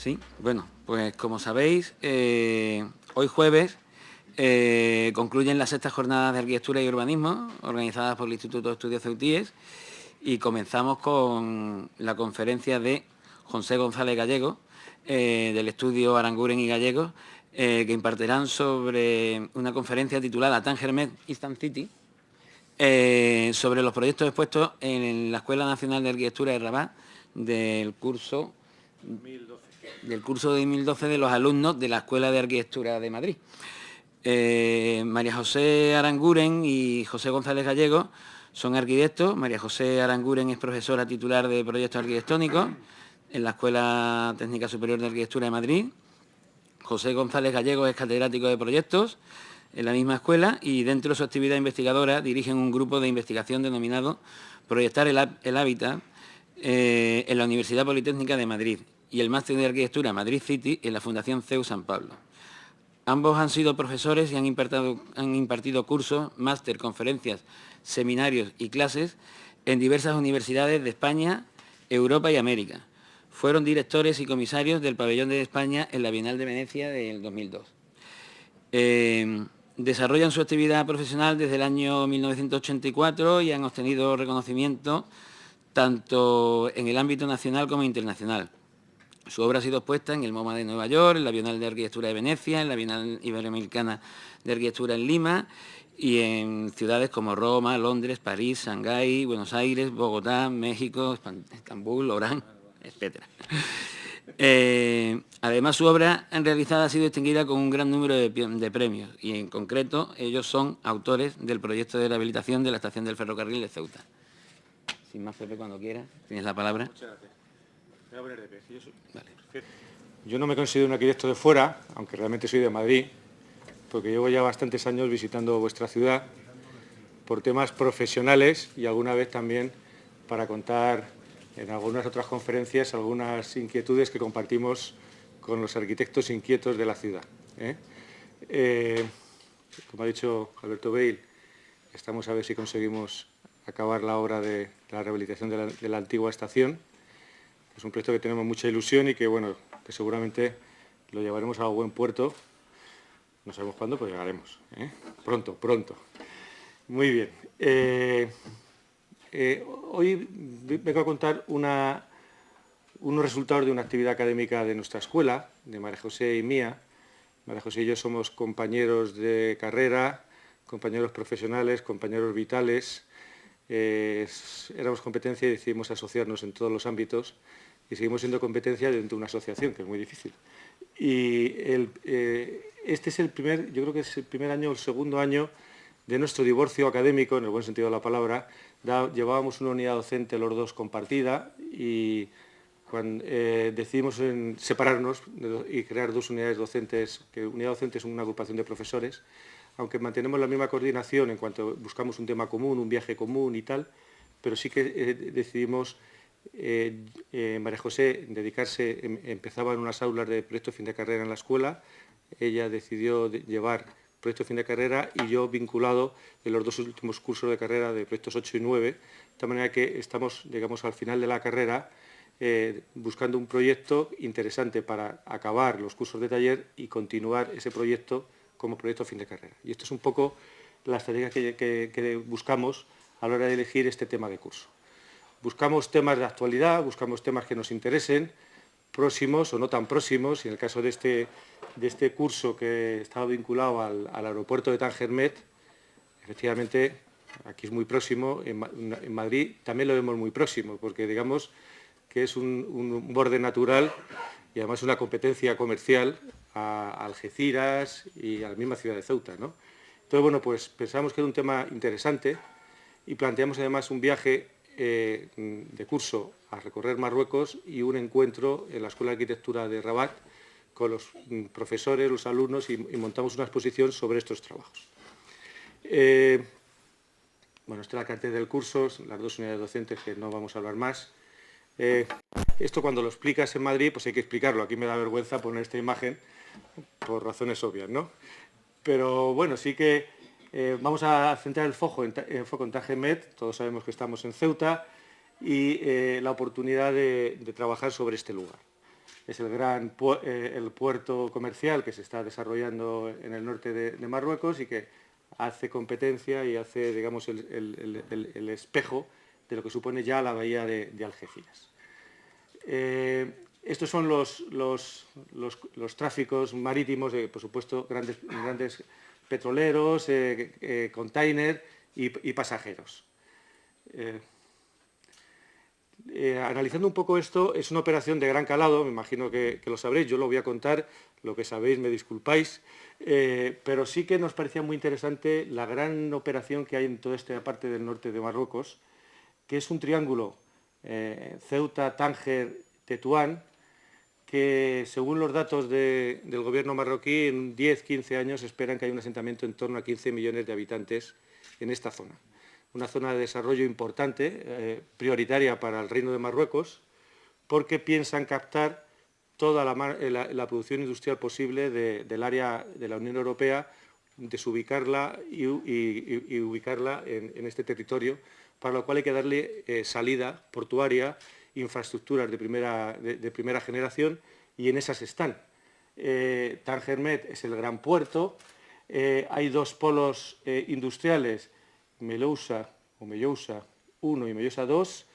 Sí, bueno, pues como sabéis, hoy jueves concluyen las 6ª jornadas de Arquitectura y Urbanismo, organizadas por el Instituto de Estudios Ceutíes, y comenzamos con la conferencia de José González Gallego, del estudio Aranguren y Gallegos, que impartirán sobre una conferencia titulada Tanger-Med Instant City, sobre los proyectos expuestos en la Escuela Nacional de Arquitectura de Rabat del curso 2012 de los alumnos de la Escuela de Arquitectura de Madrid. María José Aranguren y José González Gallego son arquitectos. María José Aranguren es profesora titular de proyectos arquitectónicos en la Escuela Técnica Superior de Arquitectura de Madrid. José González Gallego es catedrático de proyectos en la misma escuela y dentro de su actividad investigadora dirigen un grupo de investigación denominado Proyectar el Hábitat en la Universidad Politécnica de Madrid y el Máster de Arquitectura Madrid City en la Fundación CEU San Pablo. Ambos han sido profesores y han impartido cursos, máster, conferencias, seminarios y clases en diversas universidades de España, Europa y América. Fueron directores y comisarios del Pabellón de España en la Bienal de Venecia del 2002. Desarrollan su actividad profesional desde el año 1984 y han obtenido reconocimiento tanto en el ámbito nacional como internacional. Su obra ha sido expuesta en el MoMA de Nueva York, en la Bienal de Arquitectura de Venecia, en la Bienal Iberoamericana de Arquitectura en Lima y en ciudades como Roma, Londres, París, Shanghái, Buenos Aires, Bogotá, México, Estambul, Orán, etc. Además, su obra realizada ha sido distinguida con un gran número de premios y, en concreto, ellos son autores del proyecto de rehabilitación de la estación del ferrocarril de Ceuta. Sin más, Pepe, cuando quieras, tienes la palabra. Muchas gracias. Me voy a poner de pie. Vale. Yo no me considero un arquitecto de fuera, aunque realmente soy de Madrid, porque llevo ya bastantes años visitando vuestra ciudad por temas profesionales y alguna vez también para contar en algunas otras conferencias algunas inquietudes que compartimos con los arquitectos inquietos de la ciudad. Como ha dicho Alberto Bale, estamos a ver si conseguimos acabar la obra de la rehabilitación de la antigua estación. Es un proyecto que tenemos mucha ilusión y que, bueno, que seguramente lo llevaremos a buen puerto. No sabemos cuándo, pero llegaremos. Pronto, pronto. Muy bien. Hoy vengo a contar unos resultados de una actividad académica de nuestra escuela, de María José y mía. María José y yo somos compañeros de carrera, compañeros profesionales, compañeros vitales. Éramos competencia y decidimos asociarnos en todos los ámbitos y seguimos siendo competencia dentro de una asociación, que es muy difícil. Y este es yo creo que es el primer año o el segundo año de nuestro divorcio académico, en el buen sentido de la palabra. Llevábamos una unidad docente los dos compartida y cuando decidimos separarnos y crear dos unidades docentes, que unidad docente es una agrupación de profesores, aunque mantenemos la misma coordinación en cuanto buscamos un tema común, un viaje común y tal, pero sí que decidimos, María José, empezaba en unas aulas de proyecto fin de carrera en la escuela, ella decidió llevar proyecto fin de carrera y yo vinculado en los dos últimos cursos de carrera de proyectos 8 y 9, de tal manera que estamos, digamos, al final de la carrera buscando un proyecto interesante para acabar los cursos de taller y continuar ese proyecto como proyecto fin de carrera. Y esto es un poco la estrategia que buscamos a la hora de elegir este tema de curso. Buscamos temas de actualidad, buscamos temas que nos interesen, próximos o no tan próximos, y en el caso de este curso que estaba vinculado al aeropuerto de Tanger-Med, efectivamente, aquí es muy próximo, en Madrid también lo vemos muy próximo, porque digamos que es un borde natural y además una competencia comercial a Algeciras y a la misma ciudad de Ceuta, ¿no? Entonces, bueno, pues pensamos que era un tema interesante y planteamos además un viaje de curso a recorrer Marruecos y un encuentro en la Escuela de Arquitectura de Rabat con los profesores, los alumnos y montamos una exposición sobre estos trabajos. Bueno, esta es la cartera del curso, las dos unidades docentes que no vamos a hablar más. Esto cuando lo explicas en Madrid, pues hay que explicarlo. Aquí me da vergüenza poner esta imagen por razones obvias, ¿no? Pero bueno, sí que vamos a centrar el foco en Tanger-Med. Todos sabemos que estamos en Ceuta y la oportunidad de trabajar sobre este lugar. es el puerto comercial que se está desarrollando en el norte de Marruecos y que hace competencia y hace, digamos, el espejo de lo que supone ya la bahía de Algeciras. Estos son los tráficos marítimos de, por supuesto, grandes petroleros, container y pasajeros. Analizando un poco esto, es una operación de gran calado, me imagino que lo sabréis, yo lo voy a contar, lo que sabéis me disculpáis, pero sí que nos parecía muy interesante la gran operación que hay en toda esta parte del norte de Marruecos, que es un triángulo Ceuta, Tánger, Tetuán, que según los datos del gobierno marroquí, en 10-15 años esperan que haya un asentamiento en torno a 15 millones de habitantes en esta zona. Una zona de desarrollo importante, prioritaria para el Reino de Marruecos, porque piensan captar toda la producción industrial posible del área de la Unión Europea, desubicarla y ubicarla en este territorio, para lo cual hay que darle salida portuaria, infraestructuras de primera generación, y en esas están. Tánger Med es el gran puerto, hay dos polos industriales, Mellousa 1 y Mellousa 2,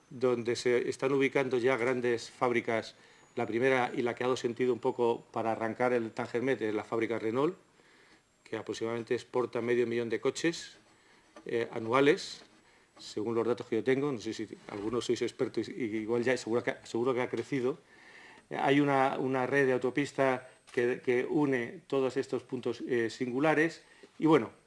donde se están ubicando ya grandes fábricas. La primera, y la que ha dado sentido un poco para arrancar el Tánger Med, es la fábrica Renault, que aproximadamente exporta 500.000 de coches anuales, según los datos que yo tengo. No sé si algunos sois expertos y igual ya seguro que ha crecido. Hay una red de autopista que une todos estos puntos singulares y, bueno,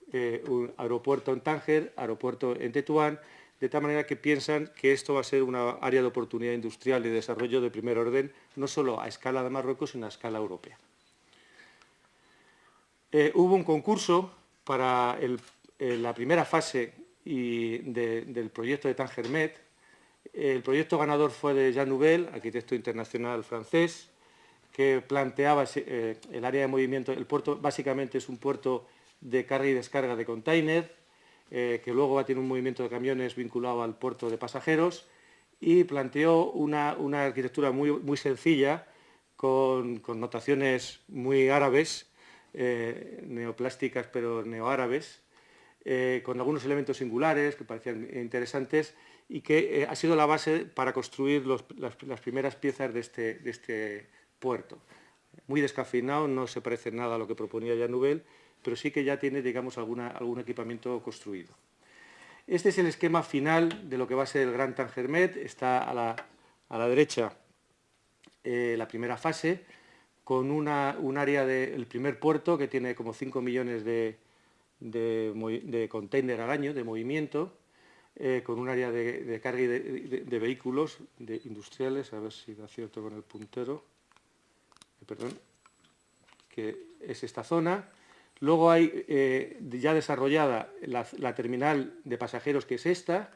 un aeropuerto en Tánger, aeropuerto en Tetuán, de tal manera que piensan que esto va a ser una área de oportunidad industrial y de desarrollo de primer orden, no solo a escala de Marruecos, sino a escala europea. Hubo un concurso para la primera fase del proyecto de Tánger Med. El proyecto ganador fue de Jean Nouvel, arquitecto internacional francés, que planteaba el área de movimiento. El puerto básicamente es un puerto de carga y descarga de container, que luego va a tener un movimiento de camiones vinculado al puerto de pasajeros, y planteó una arquitectura muy sencilla, con notaciones muy árabes, neoplásticas pero neoárabes, con algunos elementos singulares que parecían interesantes, y que ha sido la base para construir las primeras piezas de este puerto. Muy descafeinado, no se parece nada a lo que proponía Jean Nouvel, pero sí que ya tiene, digamos, algún equipamiento construido. Este es el esquema final de lo que va a ser el Gran Tánger Med. Está a la derecha la primera fase, con un área del primer puerto que tiene como 5 millones de container al año, de movimiento, con un área de carga y de vehículos industriales, a ver si da cierto con el puntero, perdón, que es esta zona. Luego hay ya desarrollada la terminal de pasajeros, que es esta,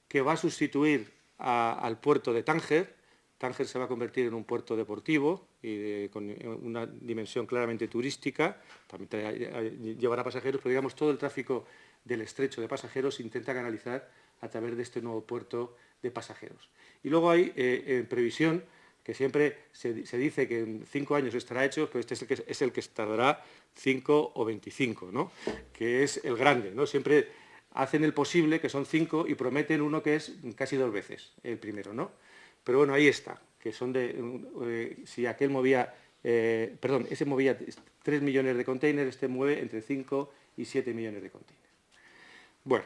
que va a sustituir al puerto de Tánger. Tánger se va a convertir en un puerto deportivo y con una dimensión claramente turística. También llevará pasajeros, pero digamos todo el tráfico del estrecho de pasajeros se intenta canalizar a través de este nuevo puerto de pasajeros. Y luego hay en previsión, que siempre se dice que en 5 años estará hecho, pero este es el que tardará 5 o 25, ¿no? Que es el grande, ¿no? Siempre hacen el posible, que son 5, y prometen uno que es casi 2 veces el primero, ¿no? Pero bueno, ahí está, que son si aquel movía, ese movía 3 millones de containers, este mueve entre 5 y 7 millones de containers. Bueno,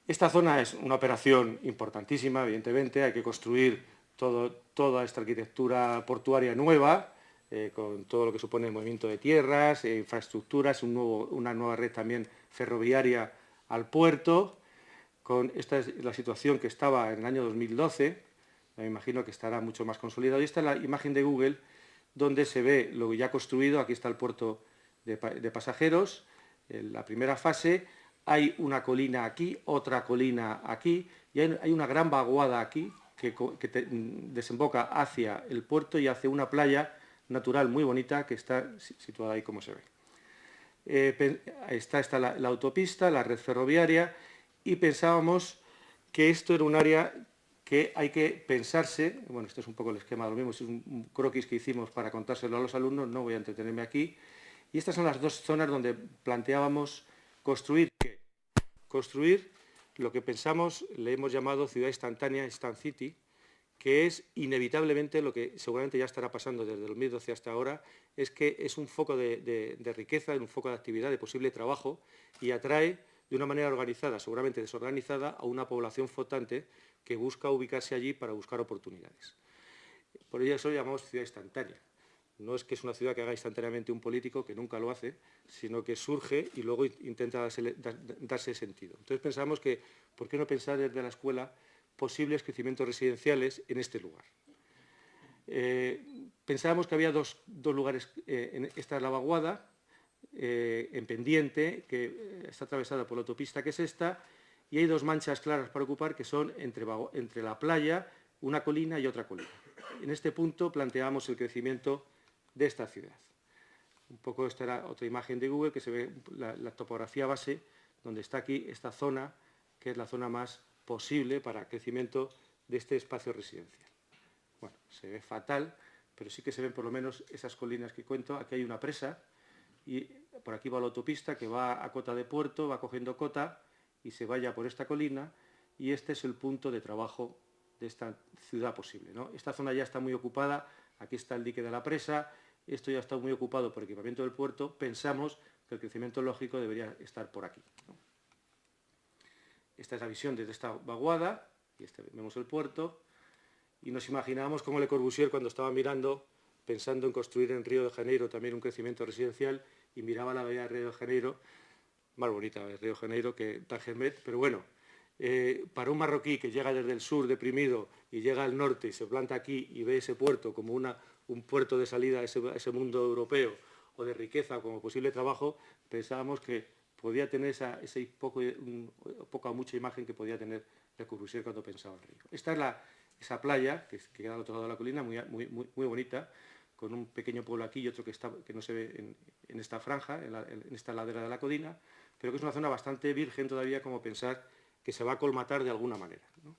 esta zona es una operación importantísima, evidentemente. Hay que construir toda esta arquitectura portuaria nueva, con todo lo que supone el movimiento de tierras, infraestructuras, una nueva red también ferroviaria al puerto. Esta es la situación que estaba en el año 2012, me imagino que estará mucho más consolidado. Y esta es la imagen de Google, donde se ve lo ya construido. Aquí está el puerto de pasajeros, en la primera fase. Hay una colina aquí, otra colina aquí, y hay una gran vaguada aquí que desemboca hacia el puerto y hacia una playa natural muy bonita que está situada ahí, como se ve. Está la autopista, la red ferroviaria, y pensábamos que esto era un área que hay que pensarse, bueno, este es un poco el esquema de lo mismo, es un croquis que hicimos para contárselo a los alumnos, no voy a entretenerme aquí, y estas son las dos zonas donde planteábamos construir ¿qué? Construir lo que pensamos, le hemos llamado ciudad instantánea, Instant City, que es inevitablemente lo que seguramente ya estará pasando desde 2012 hasta ahora, es que es un foco de riqueza, un foco de actividad, de posible trabajo, y atrae de una manera organizada, seguramente desorganizada, a una población flotante que busca ubicarse allí para buscar oportunidades. Por ello eso lo llamamos ciudad instantánea. No es que es una ciudad que haga instantáneamente un político, que nunca lo hace, sino que surge y luego intenta darse sentido. Entonces pensamos que, ¿por qué no pensar desde la escuela posibles crecimientos residenciales en este lugar? Pensábamos que había dos lugares, esta es la vaguada, en pendiente, que está atravesada por la autopista, que es esta, y hay dos manchas claras para ocupar, que son entre la playa, una colina y otra colina. En este punto planteamos el crecimiento de esta ciudad. Un poco esta era otra imagen de Google, que se ve la topografía base, donde está aquí esta zona, que es la zona más posible para crecimiento de este espacio residencial. Bueno, se ve fatal, pero sí que se ven por lo menos esas colinas que cuento. Aquí hay una presa, y por aquí va la autopista que va a cota de puerto, va cogiendo cota y se vaya por esta colina, y este es el punto de trabajo de esta ciudad posible, ¿no? Esta zona ya está muy ocupada, aquí está el dique de la presa, esto ya está muy ocupado por equipamiento del puerto, pensamos que el crecimiento lógico debería estar por aquí, ¿no? Esta es la visión desde esta vaguada, y vemos el puerto, y nos imaginábamos cómo Le Corbusier, cuando estaba mirando, pensando en construir en Río de Janeiro también un crecimiento residencial, y miraba la bahía de Río de Janeiro, más bonita de Río de Janeiro que Tajermet, pero bueno, para un marroquí que llega desde el sur deprimido y llega al norte y se planta aquí y ve ese puerto como un puerto de salida a ese mundo europeo o de riqueza como posible trabajo, pensábamos que podía tener ese poca o mucha imagen que podía tener Le Corbusier cuando pensaba en Río. Esta es esa playa que queda al otro lado de la colina, muy bonita, con un pequeño pueblo aquí y otro que no se ve en esta franja, en esta ladera de la colina, pero que es una zona bastante virgen todavía, como pensar que se va a colmatar de alguna manera, ¿no?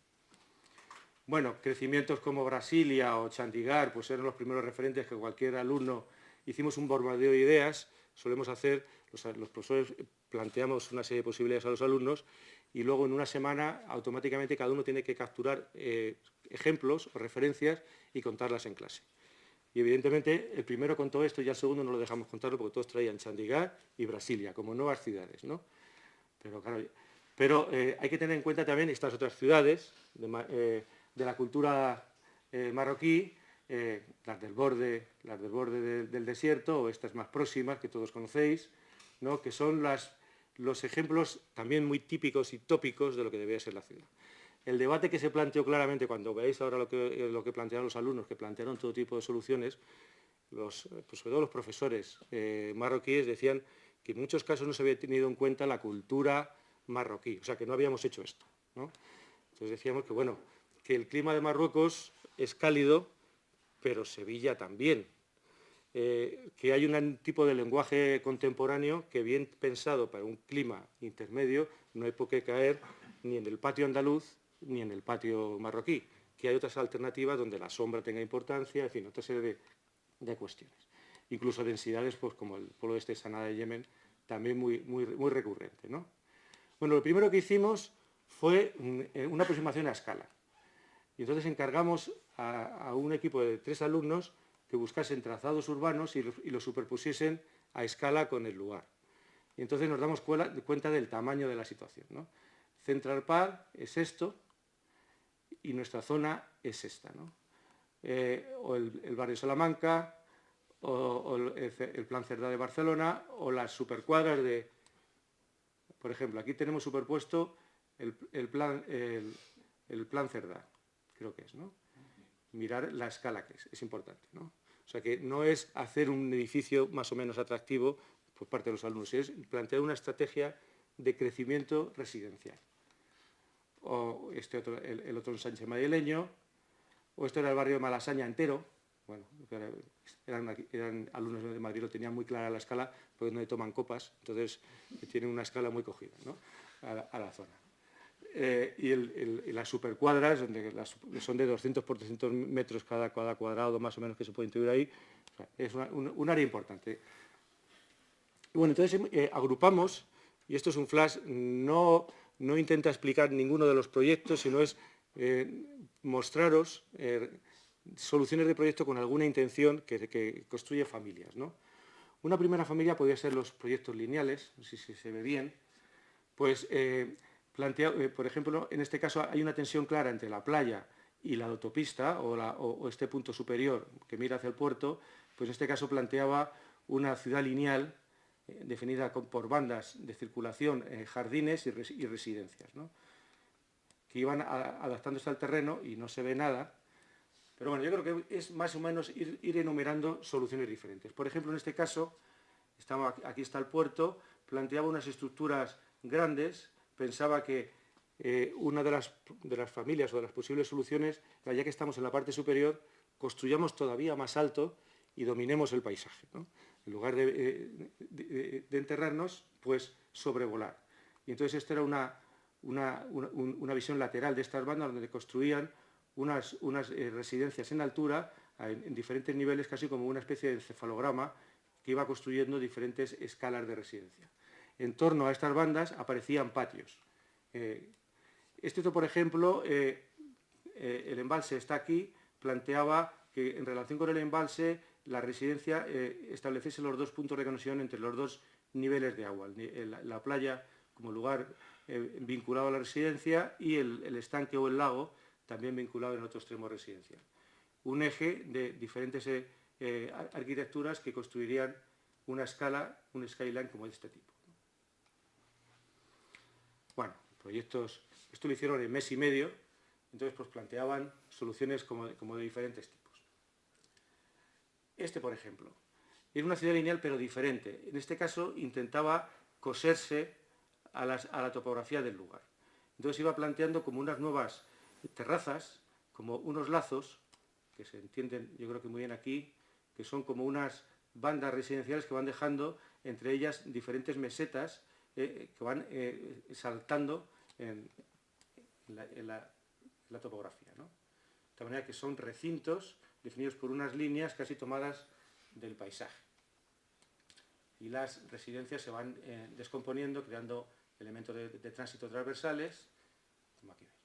Bueno, crecimientos como Brasilia o Chandigarh, pues eran los primeros referentes que cualquier alumno, hicimos un bombardeo de ideas, solemos hacer, los profesores planteamos una serie de posibilidades a los alumnos y luego en una semana automáticamente cada uno tiene que capturar ejemplos o referencias y contarlas en clase. Y evidentemente el primero contó esto y al segundo no lo dejamos contarlo porque todos traían Chandigarh y Brasilia como nuevas ciudades, ¿no? Pero claro, hay que tener en cuenta también estas otras ciudades de la cultura marroquí, las del borde del desierto, o estas más próximas que todos conocéis, ¿no? Que son los ejemplos también muy típicos y tópicos de lo que debería ser la ciudad. El debate que se planteó claramente, cuando veáis ahora lo que plantearon los alumnos, que plantearon todo tipo de soluciones, pues sobre todo los profesores marroquíes decían que en muchos casos no se había tenido en cuenta la cultura marroquí, o sea, que no habíamos hecho esto, ¿no? Entonces decíamos que, bueno, que el clima de Marruecos es cálido, pero Sevilla también. Que hay un tipo de lenguaje contemporáneo que, bien pensado para un clima intermedio, no hay por qué caer ni en el patio andaluz ni en el patio marroquí, que hay otras alternativas donde la sombra tenga importancia, en fin, otra serie de cuestiones. Incluso densidades, pues como el pueblo de Sanaa de Yemen, también muy recurrente, ¿no? Bueno, lo primero que hicimos fue una aproximación a escala. Y entonces encargamos a un equipo de 3 alumnos que buscasen trazados urbanos y los superpusiesen a escala con el lugar. Y entonces nos damos cuenta del tamaño de la situación, ¿no? Central Park es esto y nuestra zona es esta, ¿no? O el barrio Salamanca, o el Plan Cerdá de Barcelona, o las supercuadras de... Por ejemplo, aquí tenemos superpuesto el plan Cerdá, creo que es, ¿no? Mirar la escala que es importante, ¿no? O sea, que no es hacer un edificio más o menos atractivo por parte de los alumnos, es plantear una estrategia de crecimiento residencial. O el otro en Sánchez Madrileño, o esto era el barrio de Malasaña entero. Bueno, eran alumnos de Madrid, lo tenían muy clara la escala, porque no le toman copas, entonces tienen una escala muy cogida, ¿no? a la zona. y las supercuadras, donde son de 200 por 300 metros cada cuadrado, más o menos, que se puede incluir ahí. O sea, es un área importante. Bueno, entonces agrupamos, y esto es un flash, no intenta explicar ninguno de los proyectos, sino es mostraros soluciones de proyecto con alguna intención que construye familias, ¿no? Una primera familia podría ser los proyectos lineales, no sé si se ve bien, pues por ejemplo, en este caso hay una tensión clara entre la playa y la autopista, o este punto superior que mira hacia el puerto, pues en este caso planteaba una ciudad lineal definida por bandas de circulación, jardines y residencias, ¿no? Que iban adaptándose al terreno y no se ve nada. Pero bueno, yo creo que es más o menos ir enumerando soluciones diferentes. Por ejemplo, en este caso, aquí está el puerto, planteaba unas estructuras grandes, pensaba que una de las familias o de las posibles soluciones era, ya que estamos en la parte superior, construyamos todavía más alto y dominemos el paisaje, ¿no? En lugar de enterrarnos, pues sobrevolar. Y entonces esta era una visión lateral de estas bandas, donde construían unas residencias en altura, en diferentes niveles, casi como una especie de encefalograma que iba construyendo diferentes escalas de residencia. En torno a estas bandas aparecían patios. Este otro, por ejemplo, el embalse está aquí, planteaba que en relación con el embalse la residencia estableciese los dos puntos de conexión entre los dos niveles de agua, la playa como lugar vinculado a la residencia y el estanque o el lago también vinculado en otro extremo residencial. Un eje de diferentes arquitecturas que construirían una escala, un skyline como de este tipo. Bueno, proyectos, esto lo hicieron en mes y medio, entonces pues planteaban soluciones como de diferentes tipos. Este, por ejemplo, era una ciudad lineal pero diferente. En este caso intentaba coserse a la topografía del lugar. Entonces iba planteando como unas nuevas terrazas, como unos lazos, que se entienden yo creo que muy bien aquí, que son como unas bandas residenciales que van dejando entre ellas diferentes mesetas que van saltando en la topografía, ¿no? De tal manera que son recintos definidos por unas líneas casi tomadas del paisaje. Y las residencias se van descomponiendo, creando elementos de tránsito transversales, como aquí veis.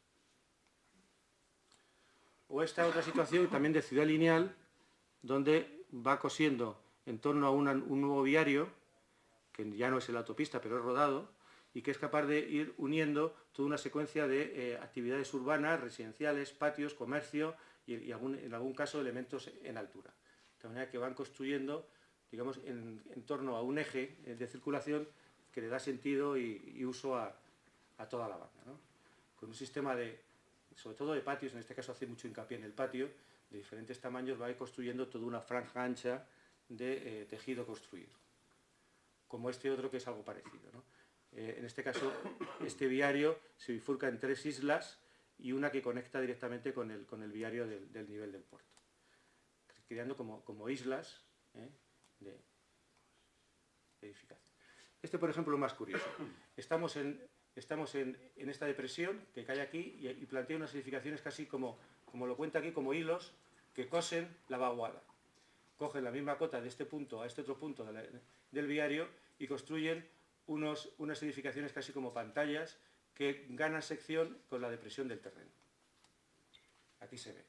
O esta otra situación también de ciudad lineal, donde va cosiendo en torno a un nuevo viario, que ya no es en la autopista, pero es rodado, y que es capaz de ir uniendo toda una secuencia de actividades urbanas, residenciales, patios, comercio y en algún caso elementos en altura. De tal manera que van construyendo, digamos, en torno a un eje de circulación que le da sentido y uso a toda la banda, ¿no? Con un sistema sobre todo de patios, en este caso hace mucho hincapié en el patio, de diferentes tamaños, va a ir construyendo toda una franja ancha de tejido construido, como este otro que es algo parecido, ¿no? En este caso, este viario se bifurca en 3 islas y una que conecta directamente con el viario del nivel del puerto, creando como islas de edificación. Este, por ejemplo, es más curioso. Estamos en esta depresión que cae aquí y plantea unas edificaciones casi como lo cuenta aquí, como hilos que cosen la vaguada. Cogen la misma cota de este punto a este otro punto del viario y construyen unas edificaciones casi como pantallas que ganan sección con la depresión del terreno. Aquí se ve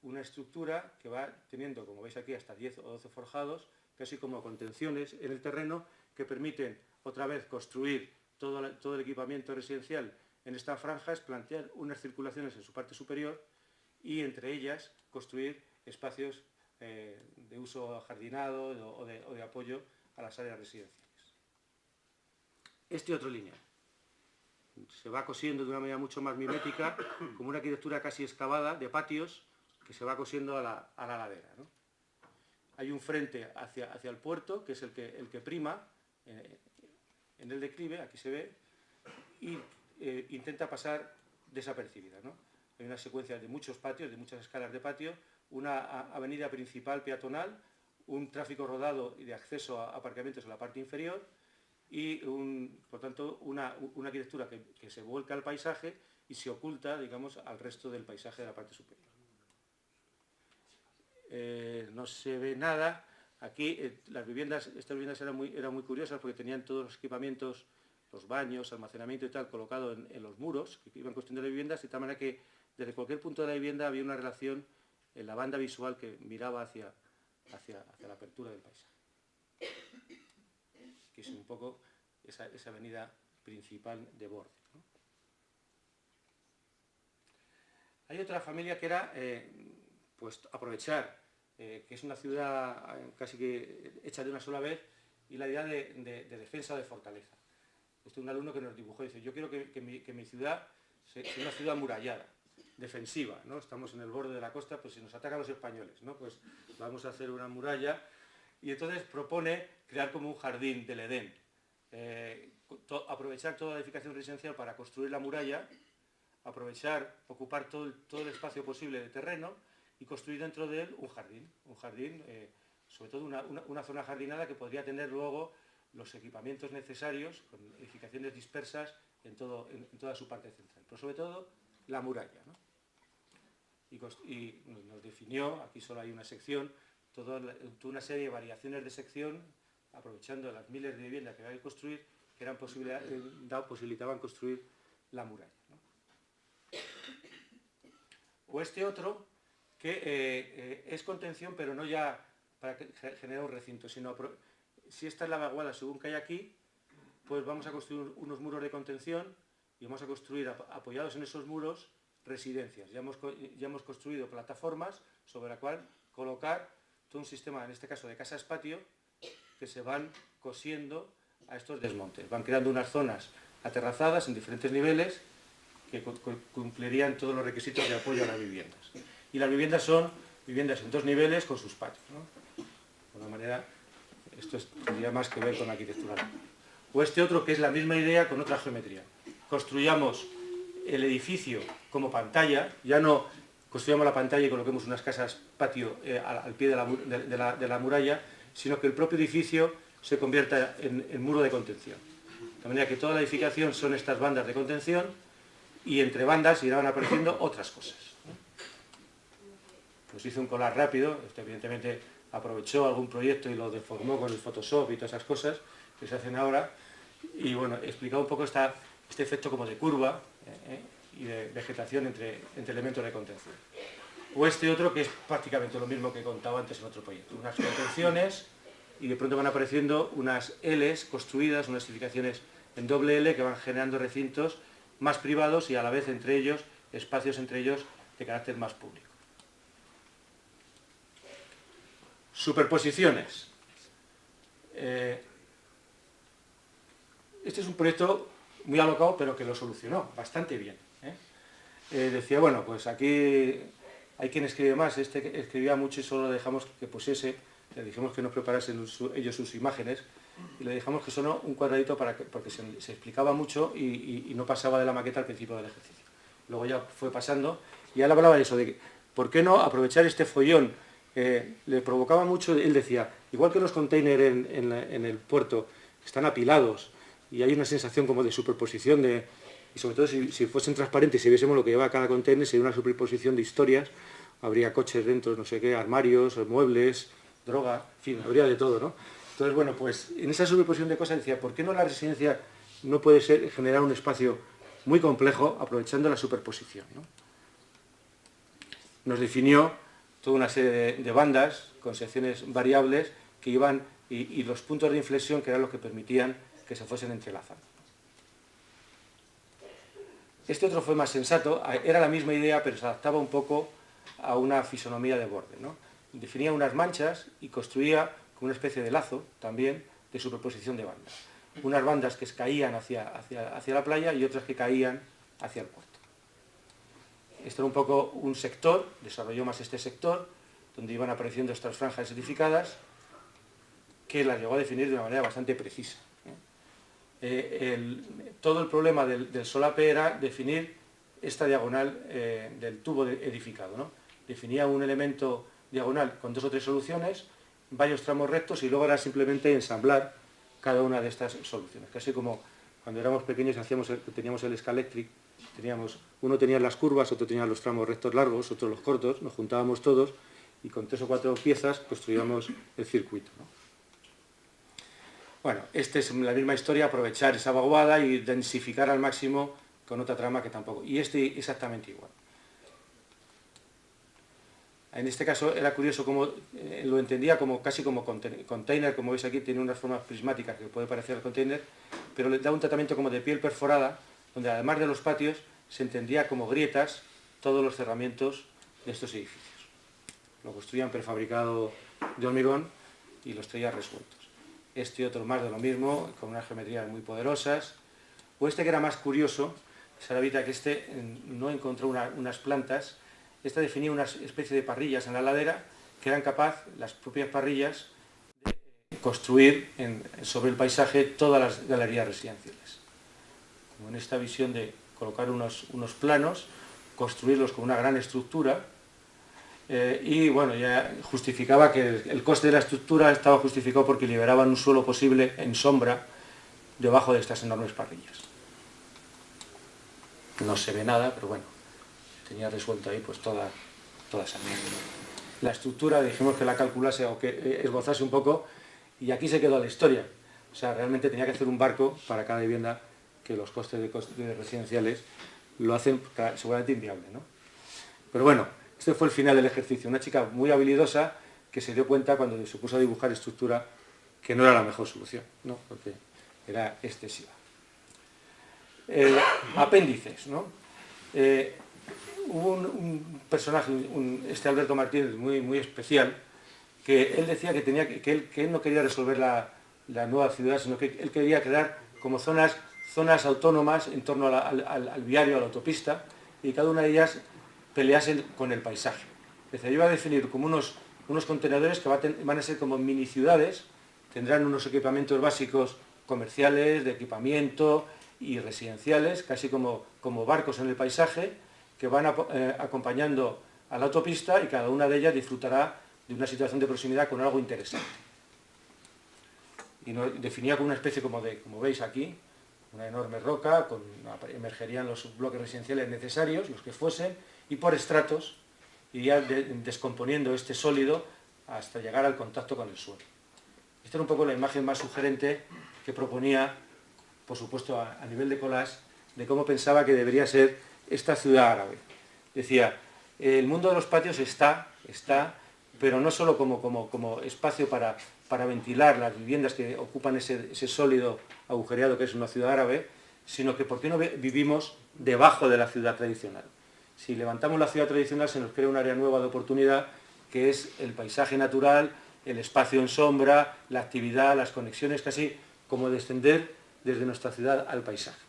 una estructura que va teniendo, como veis aquí, hasta 10 o 12 forjados, casi como contenciones en el terreno que permiten otra vez construir todo el equipamiento residencial en estas franjas, plantear unas circulaciones en su parte superior y entre ellas construir espacios de uso jardinado o de apoyo a las áreas residenciales. Este otro lineal se va cosiendo de una manera mucho más mimética, como una arquitectura casi excavada de patios que se va cosiendo a la ladera, ¿no? Hay un frente hacia el puerto, que es el que prima en el declive, aquí se ve, y intenta pasar desapercibida, ¿no? Hay una secuencia de muchos patios, de muchas escalas de patio, una avenida principal peatonal, un tráfico rodado y de acceso a aparcamientos en la parte inferior, y, por tanto, una arquitectura que se vuelca al paisaje y se oculta, digamos, al resto del paisaje de la parte superior. No se ve nada. Aquí estas viviendas eran muy curiosas porque tenían todos los equipamientos, los baños, almacenamiento y tal, colocado en los muros que iban construyendo las viviendas, de tal manera que desde cualquier punto de la vivienda había una relación en la banda visual que miraba hacia la apertura del paisaje. Que es un poco esa avenida principal de Borde, ¿no? Hay otra familia que era pues aprovechar que es una ciudad casi que hecha de una sola vez, y la idea de defensa, de fortaleza. Este es un alumno que nos dibujó y dice: yo quiero que mi ciudad sea una ciudad amurallada, defensiva, ¿no? Estamos en el borde de la costa, pues si nos atacan los españoles, ¿no? Pues vamos a hacer una muralla, y entonces propone crear como un jardín del Edén, aprovechar toda la edificación residencial para construir la muralla, ocupar todo el espacio posible de terreno y construir dentro de él un jardín, sobre todo una zona jardinada que podría tener luego los equipamientos necesarios, con edificaciones dispersas en toda su parte central, pero sobre todo la muralla, ¿no? Y nos definió, aquí solo hay una sección, toda una serie de variaciones de sección, aprovechando las miles de viviendas que había que construir, que posibilitaban construir la muralla, ¿no? O este otro, que es contención, pero no ya para generar un recinto, sino si esta es la vaguada según que hay aquí, pues vamos a construir unos muros de contención y vamos a construir, apoyados en esos muros, residencias. Ya hemos construido plataformas sobre la cual colocar todo un sistema, en este caso de casas patio, que se van cosiendo a estos desmontes. Van creando unas zonas aterrazadas en diferentes niveles que cumplirían todos los requisitos de apoyo a las viviendas. Y las viviendas son viviendas en 2 niveles con sus patios, ¿no? De alguna manera, esto tendría más que ver con la arquitectura. O este otro, que es la misma idea con otra geometría. Construyamos el edificio como pantalla, ya no construyamos la pantalla y coloquemos unas casas patio al pie de la muralla, sino que el propio edificio se convierta en muro de contención. De manera que toda la edificación son estas bandas de contención, y entre bandas irán apareciendo otras cosas. Pues hizo un collage rápido, evidentemente aprovechó algún proyecto y lo deformó con el Photoshop y todas esas cosas que se hacen ahora, y bueno, explicaba un poco este efecto como de curva y de vegetación entre elementos de contención. O este otro, que es prácticamente lo mismo que contaba antes en otro proyecto, unas contenciones, y de pronto van apareciendo unas Ls construidas, unas edificaciones en doble L que van generando recintos más privados y a la vez entre ellos, espacios entre ellos de carácter más público. Superposiciones. Este es un proyecto muy alocado, pero que lo solucionó bastante bien. Decía, bueno, pues aquí hay quien escribe más, este escribía mucho y solo le dejamos que pusiese, le dijimos que nos preparasen ellos sus imágenes, y le dejamos que sonó un cuadradito porque se explicaba mucho y no pasaba de la maqueta al principio del ejercicio. Luego ya fue pasando, y él hablaba de eso, de que, ¿por qué no aprovechar este follón? Le provocaba mucho, él decía, igual que los containers en el puerto están apilados y hay una sensación como de superposición, y sobre todo si fuesen transparentes y si viésemos lo que lleva cada container, sería una superposición de historias, habría coches dentro, no sé qué, armarios, muebles, droga, en fin, habría de todo, ¿no? Entonces, bueno, pues en esa superposición de cosas decía, ¿por qué no la residencia no puede generar un espacio muy complejo aprovechando la superposición, ¿no? Nos definió toda una serie de bandas con secciones variables que iban, y los puntos de inflexión que eran los que permitían que se fuesen entrelazando. Este otro fue más sensato, era la misma idea, pero se adaptaba un poco a una fisonomía de borde, ¿no? Definía unas manchas y construía con una especie de lazo también de superposición de bandas. Unas bandas que caían hacia la playa y otras que caían hacia el puerto. Esto era un poco un sector, desarrolló más este sector, donde iban apareciendo estas franjas edificadas, que las llegó a definir de una manera bastante precisa. Todo el problema del solape era definir esta diagonal del tubo edificado, ¿no? Definía un elemento diagonal con 2 o 3 soluciones, varios tramos rectos, y luego era simplemente ensamblar cada una de estas soluciones. Casi como cuando éramos pequeños teníamos el Scalextric, uno tenía las curvas, otro tenía los tramos rectos largos, otro los cortos, nos juntábamos todos y con 3 o 4 piezas construíamos el circuito, ¿no? Bueno, esta es la misma historia, aprovechar esa vaguada y densificar al máximo con otra trama que tampoco. Y este exactamente igual. En este caso era curioso cómo lo entendía casi como container, como veis aquí, tiene unas formas prismáticas que puede parecer el container, pero le da un tratamiento como de piel perforada, donde además de los patios se entendía como grietas todos los cerramientos de estos edificios. Lo construían prefabricado de hormigón y los traía resueltos. Este y otro más de lo mismo, con unas geometrías muy poderosas. O este que era más curioso, Saravita, que este no encontró unas plantas. Esta definía una especie de parrillas en la ladera que eran capaces, las propias parrillas, de construir sobre el paisaje todas las galerías residenciales. Como en esta visión de colocar unos planos, construirlos con una gran estructura, y bueno, ya justificaba que el coste de la estructura estaba justificado porque liberaban un suelo posible en sombra debajo de estas enormes parrillas. No se ve nada, pero bueno, tenía resuelto ahí pues toda esa mierda. La estructura dijimos que la calculase o que esbozase un poco y aquí se quedó la historia. O sea, realmente tenía que hacer un barco para cada vivienda, que los costes de residenciales lo hacen seguramente inviable, ¿no? Pero bueno, este fue el final del ejercicio. Una chica muy habilidosa que se dio cuenta cuando se puso a dibujar estructura que no era la mejor solución, ¿no? Porque era excesiva. Apéndices, ¿no? Hubo un personaje, este Alberto Martínez, muy especial, que él decía que él no quería resolver la nueva ciudad, sino que él quería crear como zonas autónomas en torno al viario, a la autopista, y cada una de ellas peleasen con el paisaje. Es decir, yo iba a definir como unos contenedores que van a ser como mini ciudades, tendrán unos equipamientos básicos comerciales, de equipamiento y residenciales, casi como barcos en el paisaje, que van acompañando a la autopista y cada una de ellas disfrutará de una situación de proximidad con algo interesante. Y definía como una especie como veis aquí, una enorme roca, emergerían los bloques residenciales necesarios, los que fuesen, y por estratos iría descomponiendo este sólido hasta llegar al contacto con el suelo. Esta era un poco la imagen más sugerente que proponía, por supuesto a nivel de collage, de cómo pensaba que debería ser esta ciudad árabe. Decía, el mundo de los patios está, pero no solo como espacio para ventilar las viviendas que ocupan ese sólido agujereado que es una ciudad árabe, sino que ¿por qué no vivimos debajo de la ciudad tradicional? Si levantamos la ciudad tradicional se nos crea un área nueva de oportunidad que es el paisaje natural, el espacio en sombra, la actividad, las conexiones, casi como descender desde nuestra ciudad al paisaje.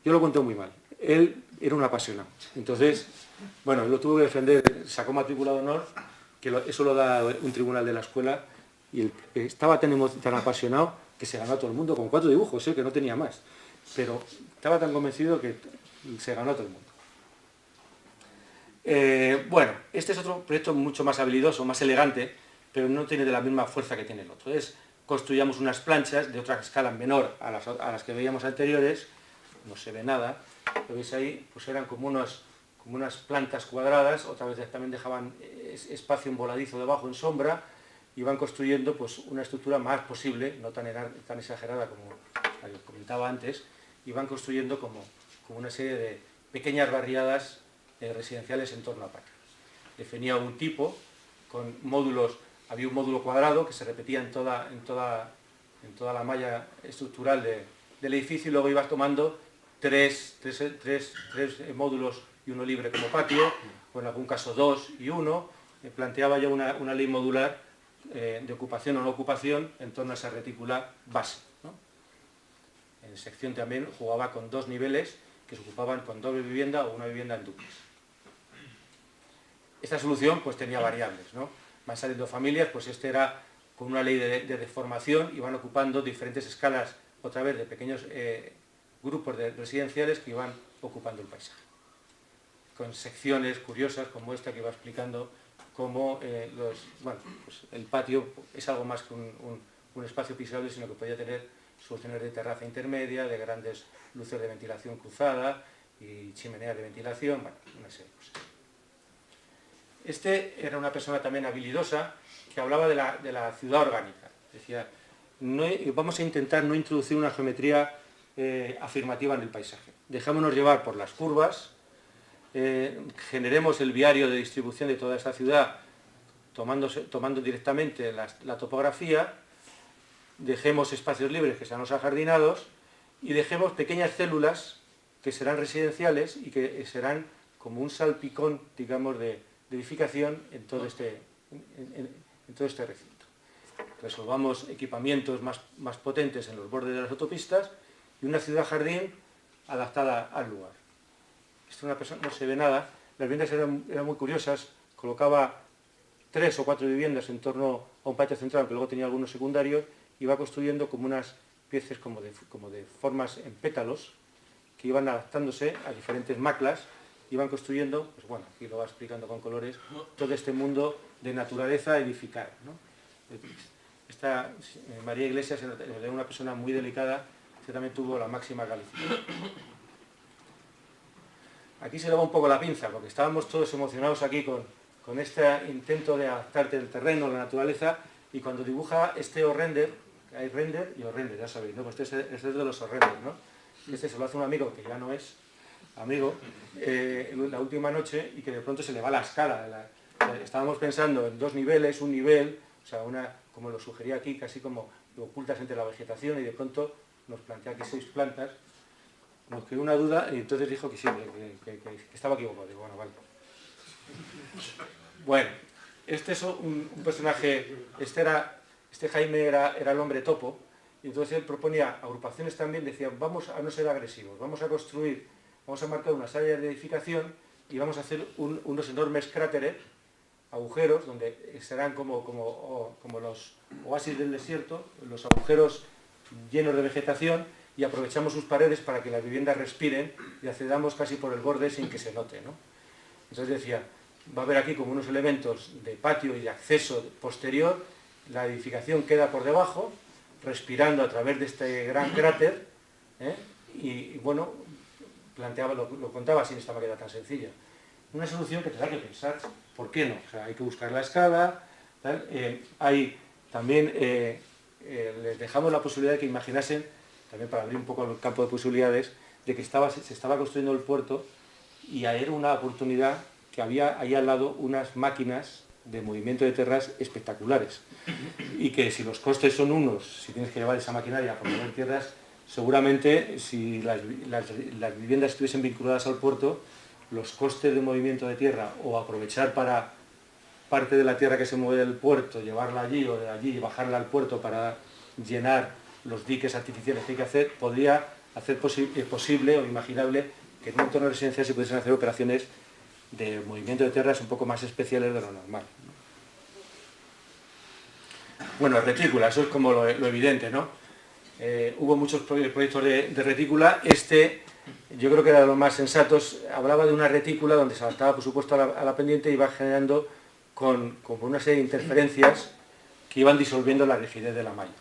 Yo lo conté muy mal. Él era un apasionado. Entonces, bueno, lo tuvo que defender, sacó matrícula de honor, que eso lo da un tribunal de la escuela, y él estaba tan apasionado que se ganó a todo el mundo con 4 dibujos, que no tenía más. Pero estaba tan convencido que se ganó a todo el mundo. Bueno, este es otro proyecto mucho más habilidoso, más elegante, pero no tiene de la misma fuerza que tiene el otro. Construíamos unas planchas de otra escala menor a las que veíamos anteriores, no se ve nada, lo veis ahí, pues eran como unas plantas cuadradas, otra vez también dejaban espacio en voladizo debajo en sombra, y van construyendo pues una estructura más posible, no tan exagerada como la que comentaba antes, y van construyendo como una serie de pequeñas barriadas residenciales en torno a patios. Definía un tipo con módulos, había un módulo cuadrado que se repetía en toda la malla estructural del edificio, y luego ibas tomando tres módulos y uno libre como patio, o en algún caso 2 y 1. Planteaba ya una ley modular de ocupación o no ocupación en torno a esa retícula base, ¿no? En sección también jugaba con 2 niveles que se ocupaban con doble vivienda o una vivienda en dúplex. Esta solución pues tenía variables, ¿no? Van saliendo familias, pues este era con una ley de deformación y van ocupando diferentes escalas, otra vez de pequeños grupos de residenciales que iban ocupando el paisaje. Con secciones curiosas como esta que iba explicando cómo pues el patio es algo más que un espacio pisable, sino que podía tener soluciones de terraza intermedia, de grandes luces de ventilación cruzada y chimeneas de ventilación, bueno, una serie de cosas. Este era una persona también habilidosa que hablaba de la ciudad orgánica. Decía, vamos a intentar no introducir una geometría afirmativa en el paisaje. Dejémonos llevar por las curvas, generemos el viario de distribución de toda esta ciudad tomando directamente la topografía, dejemos espacios libres que sean los ajardinados y dejemos pequeñas células que serán residenciales y que serán como un salpicón, digamos, de edificación en todo este recinto. Resolvamos equipamientos más potentes en los bordes de las autopistas y una ciudad jardín adaptada al lugar. Esta es una persona, no se ve nada, las viviendas eran muy curiosas, colocaba 3 o 4 viviendas en torno a un patio central, que luego tenía algunos secundarios, y va construyendo como unas piezas como de formas en pétalos, que iban adaptándose a diferentes maclas, iban construyendo, pues bueno, aquí lo va explicando con colores, todo este mundo de naturaleza edificada, ¿no? Esta María Iglesias era una persona muy delicada, que también tuvo la máxima calificación. Aquí se le va un poco la pinza, porque estábamos todos emocionados aquí con este intento de adaptarte al terreno, a la naturaleza, y cuando dibuja este horrender, hay render y horrender, ya sabéis, ¿no? Pues este es de los horrenders, ¿no? Este se lo hace un amigo que ya no es amigo, la última noche, y que de pronto se le va la escala. Estábamos pensando en 2 niveles, un nivel, o sea, como lo sugería aquí, casi como lo ocultas entre la vegetación, y de pronto nos plantea aquí 6 plantas. Nos quedó una duda y entonces dijo que sí, que estaba equivocado. Digo, bueno, vale. Bueno, este es un personaje, este Jaime era el hombre topo, y entonces él proponía agrupaciones también, decía, vamos a no ser agresivos, vamos a marcar unas áreas de edificación y vamos a hacer unos enormes cráteres, agujeros, donde serán como los oasis del desierto, los agujeros llenos de vegetación, y aprovechamos sus paredes para que las viviendas respiren y accedamos casi por el borde sin que se note, ¿no? Entonces decía, va a haber aquí como unos elementos de patio y de acceso posterior, la edificación queda por debajo, respirando a través de este gran cráter, y bueno, lo contaba así en esta maqueta tan sencilla. Una solución que tendrá que pensar, ¿por qué no? O sea, hay que buscar la escala, tal. Hay también, les dejamos la posibilidad de que imaginasen, también para abrir un poco el campo de posibilidades, de que se estaba construyendo el puerto y era una oportunidad que había ahí al lado unas máquinas de movimiento de tierras espectaculares, y que si los costes son unos, si tienes que llevar esa maquinaria por mover tierras, seguramente si las viviendas estuviesen vinculadas al puerto, los costes de movimiento de tierra o aprovechar para parte de la tierra que se mueve del puerto, llevarla allí o de allí bajarla al puerto para llenar los diques artificiales que hay que hacer, podría hacer posible o imaginable que en un entorno residencial se pudiesen hacer operaciones de movimiento de tierras un poco más especiales de lo normal. Bueno, retícula, eso es como lo evidente, ¿no? Hubo muchos proyectos de retícula. Yo creo que era de los más sensatos. Hablaba de una retícula donde se adaptaba, por supuesto, a la pendiente y iba generando con una serie de interferencias que iban disolviendo la rigidez de la malla,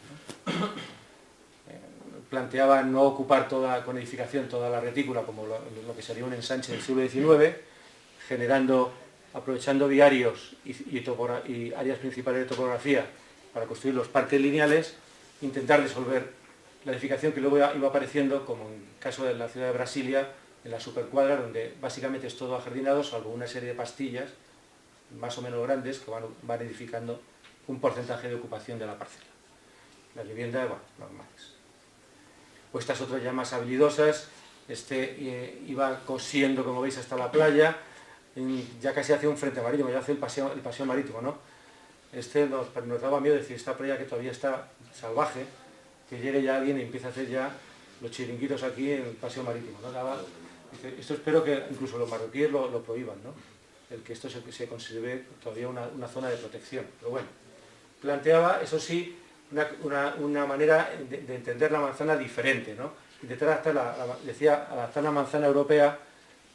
¿no? Planteaba no ocupar con edificación toda la retícula como lo que sería un ensanche del siglo XIX, aprovechando viarios y áreas principales de topografía para construir los parques lineales, intentar disolver la edificación que luego iba apareciendo, como en el caso de la ciudad de Brasilia, en la supercuadra, donde básicamente es todo ajardinado, salvo una serie de pastillas más o menos grandes que van edificando un porcentaje de ocupación de la parcela. Las viviendas, bueno, normales. O estas otras ya más habilidosas, iba cosiendo, como veis, hasta la playa, ya casi hace un frente marítimo, ya hace el paseo marítimo, ¿no? Nos daba miedo decir, esta playa que todavía está salvaje, que llegue ya alguien y empiece a hacer ya los chiringuitos aquí en el paseo marítimo, ¿no? Esto espero que incluso los marroquíes lo prohíban, ¿no? El que esto se conserve todavía una zona de protección. Pero bueno, planteaba, eso sí, una manera de entender la manzana diferente, ¿no? Intentar adaptar la manzana europea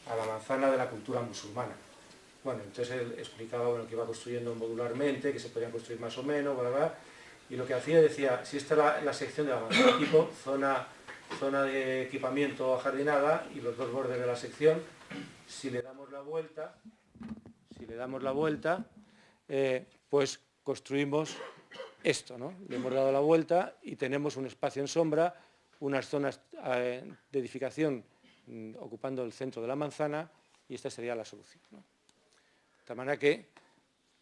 a la manzana de la cultura musulmana. Bueno, entonces él explicaba que iba construyendo modularmente, que se podían construir más o menos, bla, bla, y lo que hacía, decía, si esta es la sección de la manzana tipo, zona de equipamiento ajardinada y los dos bordes de la sección, si le damos la vuelta, pues construimos esto, ¿no? Le hemos dado la vuelta y tenemos un espacio en sombra, unas zonas de edificación ocupando el centro de la manzana, y esta sería la solución, ¿no? De tal manera que,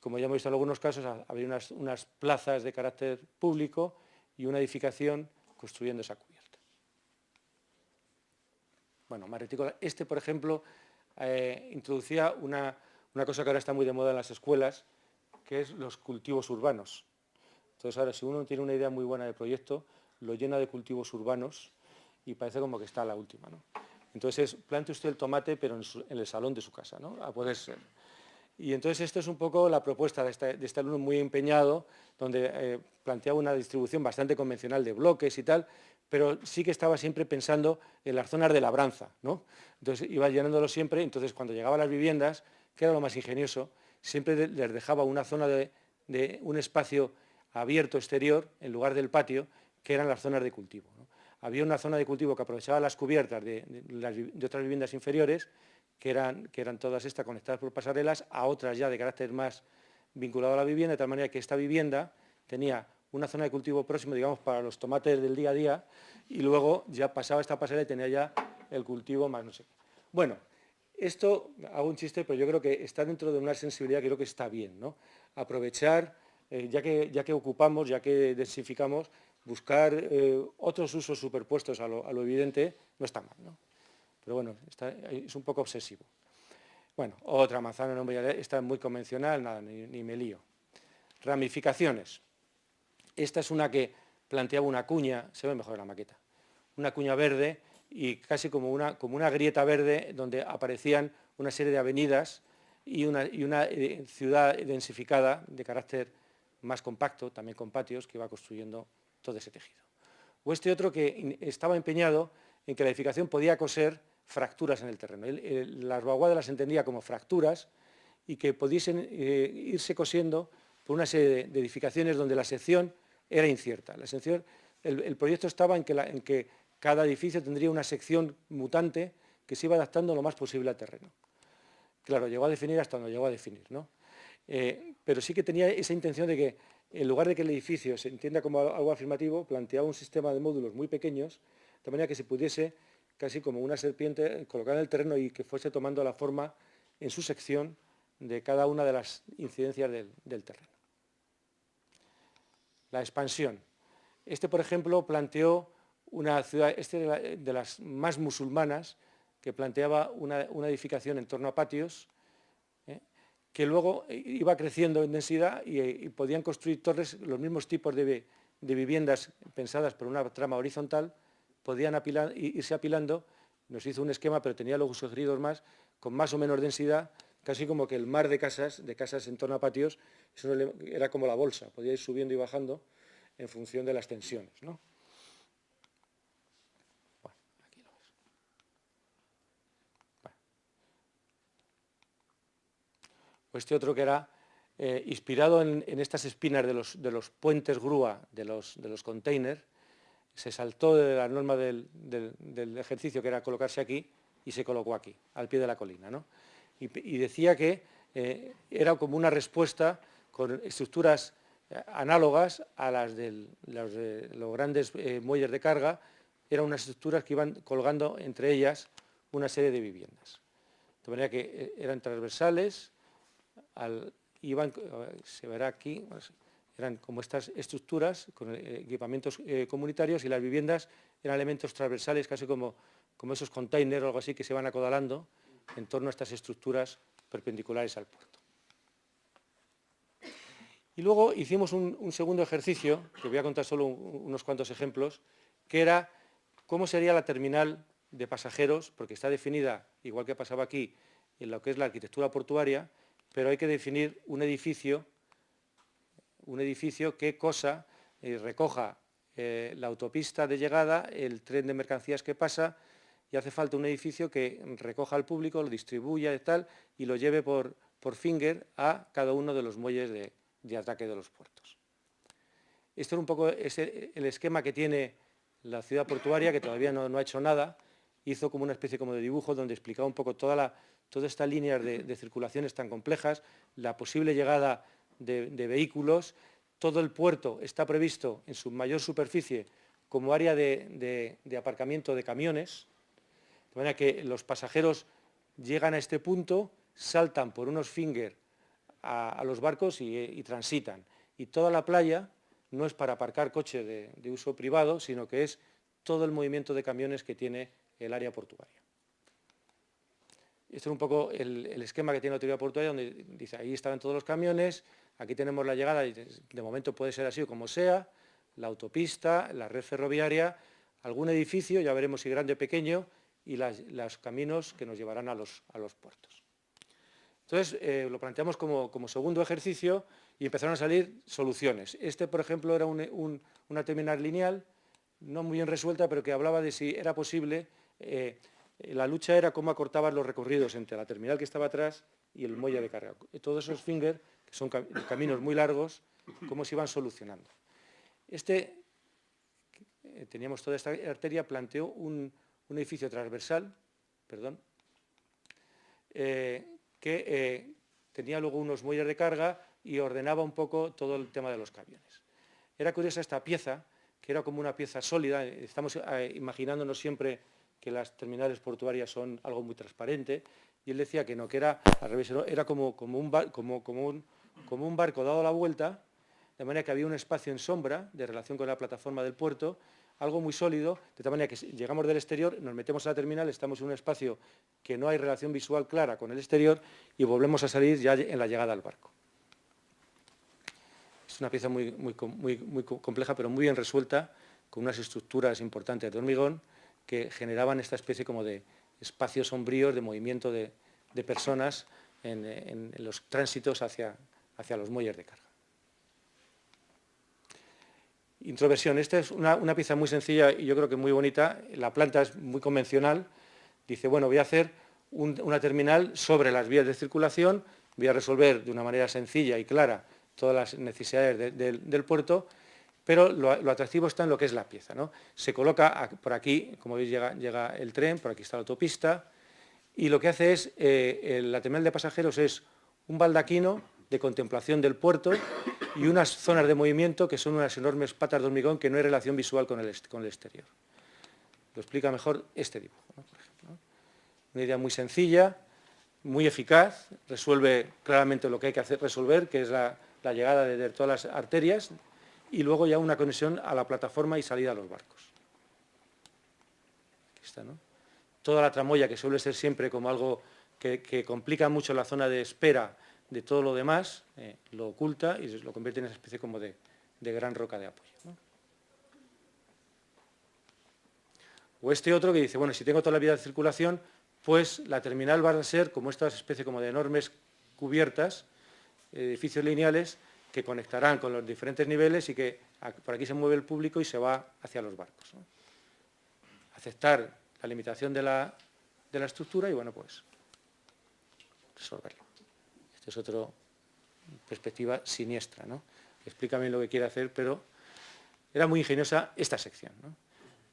como ya hemos visto en algunos casos, habría unas plazas de carácter público y una edificación construyendo esa cubierta. Bueno, más retícola. Este, por ejemplo, introducía una cosa que ahora está muy de moda en las escuelas, que es los cultivos urbanos. Entonces, ahora, si uno tiene una idea muy buena de proyecto, lo llena de cultivos urbanos y parece como que está a la última, ¿no? Entonces, plante usted el tomate, pero en el salón de su casa, ¿no? A poder ser. Y entonces esto es un poco la propuesta de este alumno muy empeñado, donde planteaba una distribución bastante convencional de bloques y tal, pero sí que estaba siempre pensando en las zonas de labranza, ¿no? Entonces iba llenándolo siempre, entonces cuando llegaba a las viviendas, que era lo más ingenioso, siempre les dejaba una zona de un espacio abierto exterior, en lugar del patio, que eran las zonas de cultivo, ¿no? Había una zona de cultivo que aprovechaba las cubiertas de otras viviendas inferiores, que eran todas estas conectadas por pasarelas, a otras ya de carácter más vinculado a la vivienda, de tal manera que esta vivienda tenía una zona de cultivo próximo, digamos, para los tomates del día a día, y luego ya pasaba esta pasarela y tenía ya el cultivo más no sé qué. Bueno, esto, hago un chiste, pero yo creo que está dentro de una sensibilidad que creo que está bien, ¿no? Aprovechar, ya que ocupamos, ya que densificamos, buscar otros usos superpuestos a lo evidente, no está mal, ¿no? Pero bueno, es un poco obsesivo. Bueno, otra manzana, no voy a leer, esta es muy convencional, nada, ni me lío. Ramificaciones. Esta es una que planteaba una cuña, se ve mejor en la maqueta, una cuña verde y casi como una grieta verde donde aparecían una serie de avenidas y una ciudad densificada de carácter más compacto, también con patios, que iba construyendo todo ese tejido. O este otro que estaba empeñado en que la edificación podía coser fracturas en el terreno. Las vaguadas las entendía como fracturas y que pudiesen irse cosiendo por una serie de edificaciones donde la sección era incierta. El proyecto estaba en que cada edificio tendría una sección mutante que se iba adaptando lo más posible al terreno. Claro, llegó a definir hasta donde llegó a definir, ¿no? Pero sí que tenía esa intención de que, en lugar de que el edificio se entienda como algo afirmativo, planteaba un sistema de módulos muy pequeños, de manera que se pudiese, casi como una serpiente, colocar en el terreno y que fuese tomando la forma en su sección de cada una de las incidencias del terreno. La expansión. Este, por ejemplo, planteó una ciudad, de las más musulmanas, que planteaba una edificación en torno a patios, que luego iba creciendo en densidad y podían construir torres, los mismos tipos de viviendas pensadas por una trama horizontal, podían irse apilando. Nos hizo un esquema, pero tenía luego sugeridos más, con más o menos densidad, casi como que el mar de casas en torno a patios, eso era como la bolsa, podía ir subiendo y bajando en función de las tensiones, ¿no? Bueno, aquí lo ves. Bueno. O este otro que era inspirado en estas espinas de los puentes grúa de los containers, se saltó de la norma del ejercicio, que era colocarse aquí, y se colocó aquí, al pie de la colina, ¿no? Y decía que era como una respuesta con estructuras análogas a las de los grandes muelles de carga, eran unas estructuras que iban colgando entre ellas una serie de viviendas. De manera que eran transversales, se verá aquí, eran como estas estructuras con equipamientos comunitarios, y las viviendas eran elementos transversales, casi como esos containers o algo así, que se van acodalando en torno a estas estructuras perpendiculares al puerto. Y luego hicimos un segundo ejercicio, que voy a contar solo unos cuantos ejemplos, que era cómo sería la terminal de pasajeros, porque está definida, igual que pasaba aquí, en lo que es la arquitectura portuaria, pero hay que definir un edificio que recoja la autopista de llegada, el tren de mercancías que pasa, y hace falta un edificio que recoja al público, lo distribuya y tal, y lo lleve por finger a cada uno de los muelles de ataque de los puertos. Este es un poco el esquema que tiene la ciudad portuaria, que todavía no ha hecho nada. Hizo como una especie como de dibujo donde explicaba un poco todas estas líneas de circulaciones tan complejas, la posible llegada de vehículos. Todo el puerto está previsto en su mayor superficie como área de aparcamiento de camiones, de manera que los pasajeros llegan a este punto, saltan por unos finger a los barcos y transitan. Y toda la playa no es para aparcar coches de uso privado, sino que es todo el movimiento de camiones que tiene el área portuaria. Este es un poco el esquema que tiene la autoridad portuaria, donde dice, ahí estaban todos los camiones, aquí tenemos la llegada, y de momento puede ser así o como sea, la autopista, la red ferroviaria, algún edificio, ya veremos si grande o pequeño, y los caminos que nos llevarán a los puertos. Entonces, lo planteamos como segundo ejercicio y empezaron a salir soluciones. Este, por ejemplo, era una terminal lineal, no muy bien resuelta, pero que hablaba de si era posible. La lucha era cómo acortaban los recorridos entre la terminal que estaba atrás y el muelle de carga. Todos esos fingers, que son caminos muy largos, cómo se iban solucionando. Teníamos toda esta arteria, planteó un edificio transversal, que tenía luego unos muelles de carga y ordenaba un poco todo el tema de los camiones. Era curiosa esta pieza, que era como una pieza sólida. Estamos imaginándonos siempre que las terminales portuarias son algo muy transparente, y él decía que no, que era al revés, era como un barco dado la vuelta, de manera que había un espacio en sombra de relación con la plataforma del puerto, algo muy sólido, de tal manera que si llegamos del exterior, nos metemos a la terminal, estamos en un espacio que no hay relación visual clara con el exterior y volvemos a salir ya en la llegada al barco. Es una pieza muy compleja, pero muy bien resuelta, con unas estructuras importantes de hormigón que generaban esta especie como de espacios sombríos de movimiento de personas en los tránsitos hacia los muelles de carga. Introversión. Esta es una pieza muy sencilla y yo creo que muy bonita. La planta es muy convencional. Dice, bueno, voy a hacer una terminal sobre las vías de circulación, voy a resolver de una manera sencilla y clara todas las necesidades del puerto, pero lo atractivo está en lo que es la pieza, ¿no? Se coloca por aquí, como veis, llega el tren, por aquí está la autopista, y lo que hace es, la terminal de pasajeros es un baldaquino de contemplación del puerto y unas zonas de movimiento que son unas enormes patas de hormigón que no hay relación visual con el exterior. Lo explica mejor este dibujo, ¿no? Por ejemplo, ¿no? Una idea muy sencilla, muy eficaz, resuelve claramente lo que hay que resolver, que es la llegada de todas las arterias, y luego ya una conexión a la plataforma y salida a los barcos. Aquí está, ¿no? Toda la tramoya, que suele ser siempre como algo que complica mucho la zona de espera de todo lo demás, lo oculta y lo convierte en una especie como de gran roca de apoyo, ¿no? O este otro que dice, bueno, si tengo toda la vía de circulación, pues la terminal va a ser como esta especie como de enormes cubiertas, edificios lineales que conectarán con los diferentes niveles y que por aquí se mueve el público y se va hacia los barcos, ¿no? Aceptar la limitación de la estructura y, bueno, pues resolverlo. Esta es otra perspectiva siniestra, ¿no? Explica bien lo que quiere hacer, pero era muy ingeniosa esta sección, ¿no?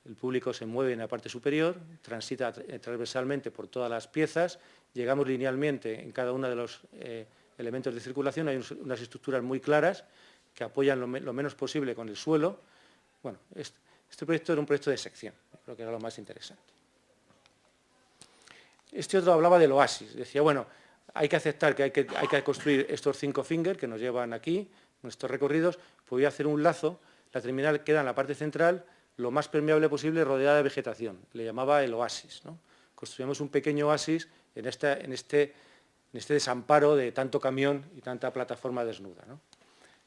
El público se mueve en la parte superior, transita transversalmente por todas las piezas, llegamos linealmente en cada uno de los elementos de circulación, hay unas estructuras muy claras que apoyan lo menos posible con el suelo. Bueno, este proyecto era un proyecto de sección, creo que era lo más interesante. Este otro hablaba del oasis, decía, bueno, hay que aceptar que hay que construir estos 5 fingers que nos llevan aquí, nuestros recorridos, pues voy a hacer un lazo, la terminal queda en la parte central, lo más permeable posible, rodeada de vegetación, le llamaba el oasis, ¿no? Construimos un pequeño oasis en este desamparo de tanto camión y tanta plataforma desnuda, ¿no?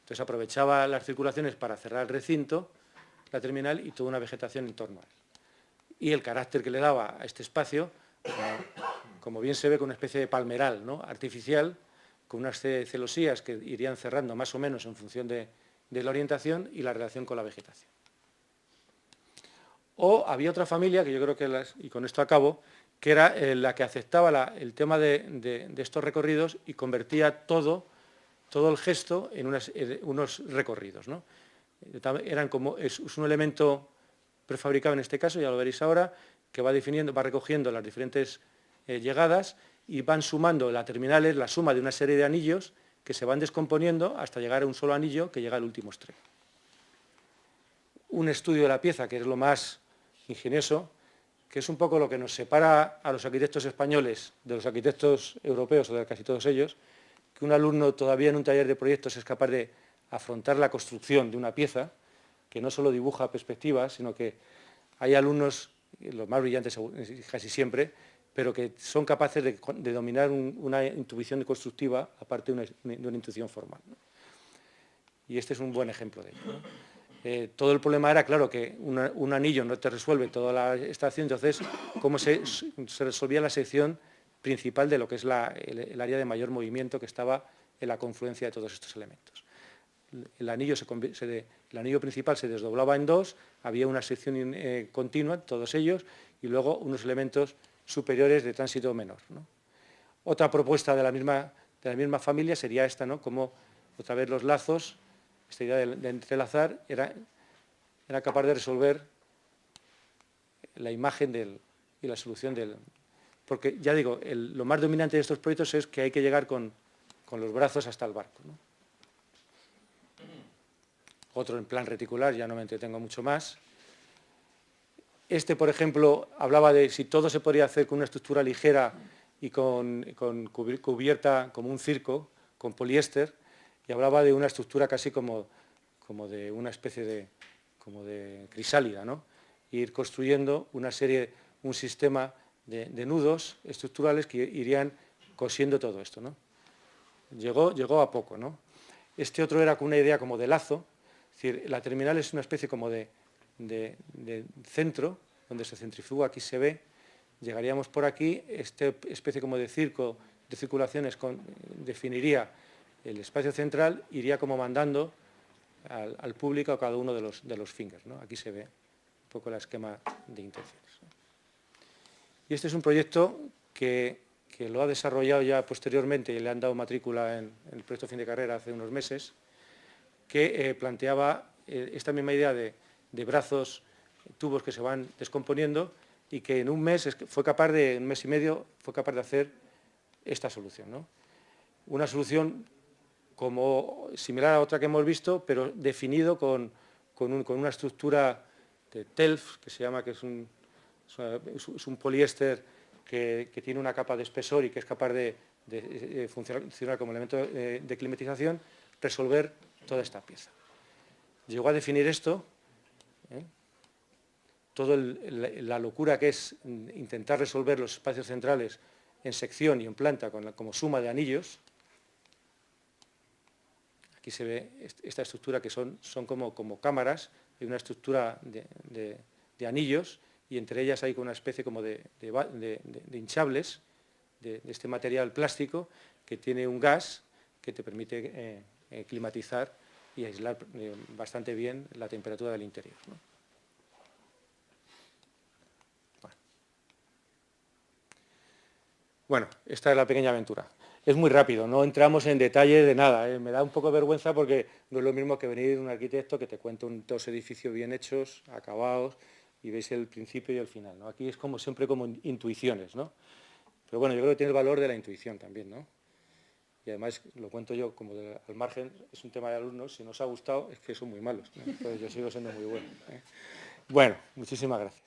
Entonces aprovechaba las circulaciones para cerrar el recinto, la terminal y toda una vegetación en torno a él. Y el carácter que le daba a este espacio, como bien se ve, con una especie de palmeral, ¿no? Artificial, con unas celosías que irían cerrando más o menos en función de la orientación y la relación con la vegetación. O había otra familia, que yo creo que, y con esto acabo, que era la que aceptaba el tema de estos recorridos y convertía todo el gesto en unos recorridos, ¿no? Es un elemento prefabricado en este caso, ya lo veréis ahora, que va recogiendo las diferentes llegadas y van sumando, la terminal es la suma de una serie de anillos que se van descomponiendo hasta llegar a un solo anillo que llega al último extremo. Un estudio de la pieza, que es lo más ingenioso, que es un poco lo que nos separa a los arquitectos españoles de los arquitectos europeos, o de casi todos ellos, que un alumno todavía en un taller de proyectos es capaz de afrontar la construcción de una pieza, que no solo dibuja perspectivas, sino que hay alumnos, los más brillantes casi siempre, pero que son capaces de dominar una intuición constructiva, aparte de una intuición formal, ¿no? Y este es un buen ejemplo de ello, ¿no? Todo el problema era, claro, que un anillo no te resuelve toda la estación, entonces, ¿cómo se resolvía la sección principal de lo que es el área de mayor movimiento que estaba en la confluencia de todos estos elementos? El anillo principal se desdoblaba en dos, había una sección continua, todos ellos, y luego unos elementos superiores de tránsito menor, ¿no? Otra propuesta de la misma familia sería esta, ¿no? Como otra vez los lazos, esta idea de entrelazar, era capaz de resolver la imagen y la solución del... Porque, ya digo, lo más dominante de estos proyectos es que hay que llegar con los brazos hasta el barco, ¿no? Otro en plan reticular, ya no me entretengo mucho más. Este, por ejemplo, hablaba de si todo se podría hacer con una estructura ligera y cubierta como un circo, con poliéster, y hablaba de una estructura casi como de una especie de crisálida, ¿no? Ir construyendo un sistema de nudos estructurales que irían cosiendo todo esto, ¿no? Llegó a poco, ¿no? Este otro era con una idea como de lazo, es decir, la terminal es una especie como de centro, donde se centrifuga, aquí se ve, llegaríamos por aquí, esta especie como de circo, de circulaciones definiría el espacio central, iría como mandando al público a cada uno de los fingers, ¿no? Aquí se ve un poco el esquema de intenciones, ¿no? Y este es un proyecto que lo ha desarrollado ya posteriormente y le han dado matrícula en el proyecto fin de carrera hace unos meses, que planteaba esta misma idea de brazos, tubos que se van descomponiendo y que en un mes un mes y medio, fue capaz de hacer esta solución, ¿no? Una solución como similar a otra que hemos visto, pero definido con una estructura de TELF, que se llama, que es un poliéster que tiene una capa de espesor y que es capaz de funcionar como elemento de climatización, resolver toda esta pieza. Llegó a definir esto, toda la locura que es intentar resolver los espacios centrales en sección y en planta como suma de anillos. Aquí se ve esta estructura que son como cámaras, hay una estructura de anillos y entre ellas hay una especie como de hinchables de este material plástico que tiene un gas que te permite climatizar y aislar bastante bien la temperatura del interior, ¿no? Bueno, esta es la pequeña aventura. Es muy rápido, no entramos en detalle de nada, ¿eh? Me da un poco de vergüenza porque no es lo mismo que venir un arquitecto que te cuente dos edificios bien hechos, acabados, y veis el principio y el final, ¿no? Aquí es como siempre como intuiciones, ¿no? Pero bueno, yo creo que tiene el valor de la intuición también, ¿no? Y además, lo cuento yo como al margen, es un tema de alumnos, si no os ha gustado es que son muy malos, ¿no? Entonces yo sigo siendo muy bueno, ¿eh? Bueno, muchísimas gracias.